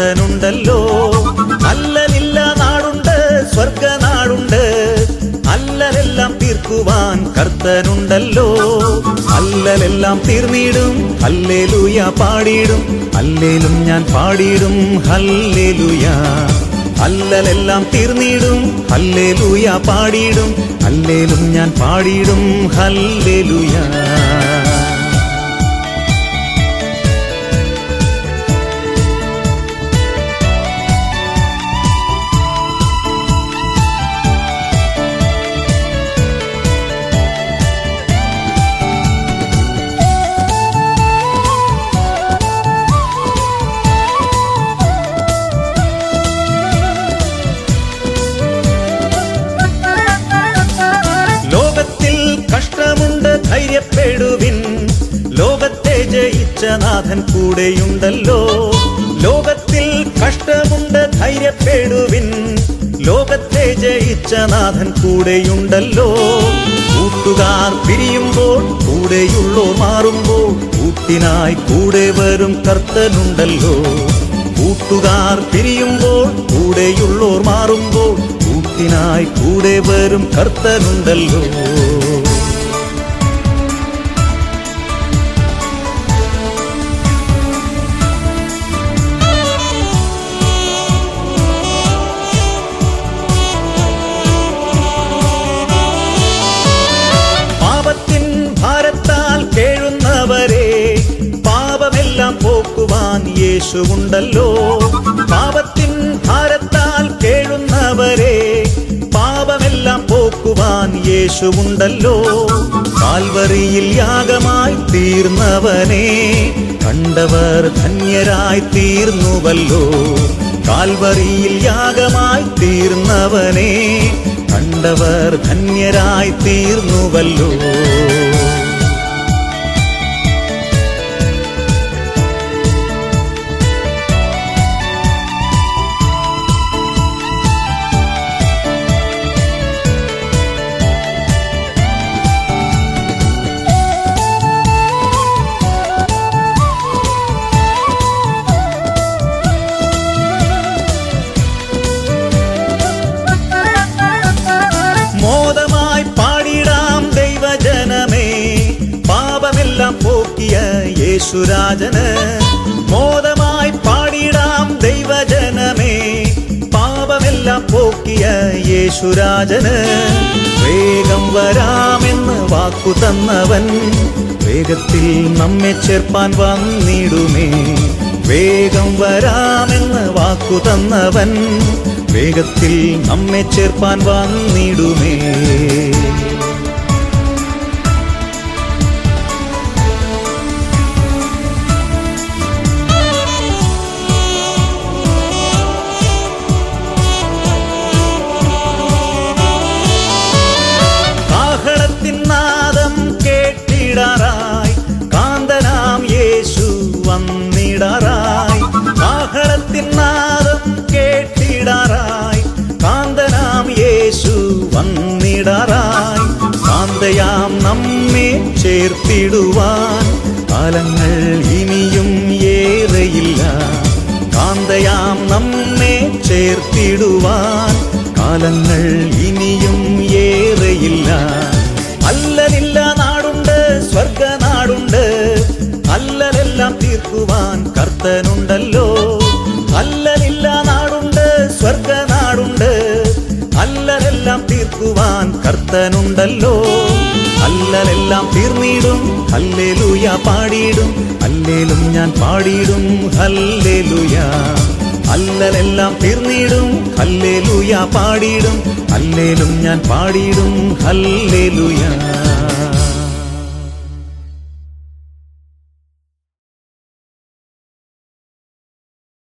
കർത്തനുണ്ടല്ലോ. അല്ലലില്ല നാടുണ്ട്, സ്വർഗനാടുണ്ട്, അല്ലലെല്ലാം തീർക്കുവാൻ കർത്തനുണ്ടല്ലോ. അല്ലലെല്ലാം തീർന്നിടും, ഹല്ലേലൂയ പാടിയിടും, അല്ലേലും ഞാൻ പാടിയിടും ഹല്ലേലൂയ. അല്ലലെല്ലാം തീർന്നിടും, ഹല്ലേലൂയ പാടിയിടും, അല്ലേലും ഞാൻ പാടിയിടും ഹല്ലേലൂയ. കഷ്ടമുണ്ട്, ധൈര്യപ്പെടുവിൻ, ലോകത്തെ ജയിച്ച നാഥൻ കൂടെയുണ്ടല്ലോ. ലോകത്തിൽ കഷ്ടമുണ്ട്, ധൈര്യപ്പെടുവിൻ, ലോകത്തെ ജയിച്ച നാഥൻ കൂടെയുണ്ടല്ലോ. കൂട്ടുകാർ പിരിയുമ്പോൾ കൂടെയുള്ളോർ മാറുമ്പോൾ കൂട്ടിനായി കൂടെ വരും കർത്തനുണ്ടല്ലോ. കൂട്ടുകാർ പിരിയുമ്പോൾ കൂടെയുള്ളോർ മാറുമ്പോൾ കൂട്ടിനായി കൂടെ വരും കർത്തനുണ്ടല്ലോ. പാപത്തിൻ ഭാരത്താൽ കേഴുന്നവരെ പാപമെല്ലാം പോക്കുവാൻ യേശുവുണ്ടല്ലോ. പാപത്തിൻ ഭാരത്താൽ കേഴുന്നവരെ പാപമെല്ലാം പോക്കുവാൻ യേശുവുണ്ടല്ലോ. കാൽവറിയിൽ യാഗമായി തീർന്നവനെ കണ്ടവർ ധന്യരായി തീർന്നുവല്ലോ. കാൽവറിയിൽ യാഗമായി തീർന്നവനെ കണ്ടവർ ധന്യരായി തീർന്നുവല്ലോ. മോദമായി പാടിടാം ദൈവജനമേ, പാപമെല്ലാം പോക്കിയ യേശുരാജന്. മോദമായി പാടിടാം ദൈവജനമേ, പാപമെല്ലാം പോക്കിയ യേശുരാജന്. വേഗം വരാമെന്ന് വാക്കു തന്നവൻ വേഗത്തിൽ നമ്മെ ചേർപ്പാൻ വന്നിടുമേ. വേഗം വരാമെന്ന് വാക്കു തന്നവൻ വേഗത്തിൽ നമ്മെ ചേർപ്പാൻ വന്നിടുമേ. കാഹളത്തിൻ നാദം കേട്ടിടാറായി കാന്തനാം യേശു വന്നിടാറായി. കാഹളത്തിൻ നാദം കേട്ടിടാറായി കാന്തനാം യേശു വന്നിടാറായി. കാന്തയാം നമ്മെ ചേർത്തിടുവാൻ കാലങ്ങൾ ഇനിയും ഏറെയില്ല. കാന്തയാം നമ്മെ ചേർത്തിടുവാൻ കാലങ്ങൾ ഇനിയും ഏറെയില്ല. അല്ലലില്ല നാടുണ്ട്, സ്വർഗനാടുണ്ട്, അല്ലലെല്ലാം തീർക്കുവാൻ കർത്തനുണ്ടല്ലോ. അല്ലലില്ല നാടുണ്ട്, സ്വർഗനാടുണ്ട്, അല്ലലെല്ലാം തീർക്കുവാൻ കർത്തനുണ്ടല്ലോ. അല്ലലെല്ലാം തീർന്നിടും, ഹല്ലേലൂയ പാടിയിടും, അല്ലേലും ഞാൻ പാടിയിടും ഹല്ലേലൂയ. അല്ലലെല്ലാം തീർന്നിടും, ഹല്ലേലൂയ പാടിയിടും, അല്ലേലും ഞാൻ പാടിയിടും ഹല്ലേലൂയ.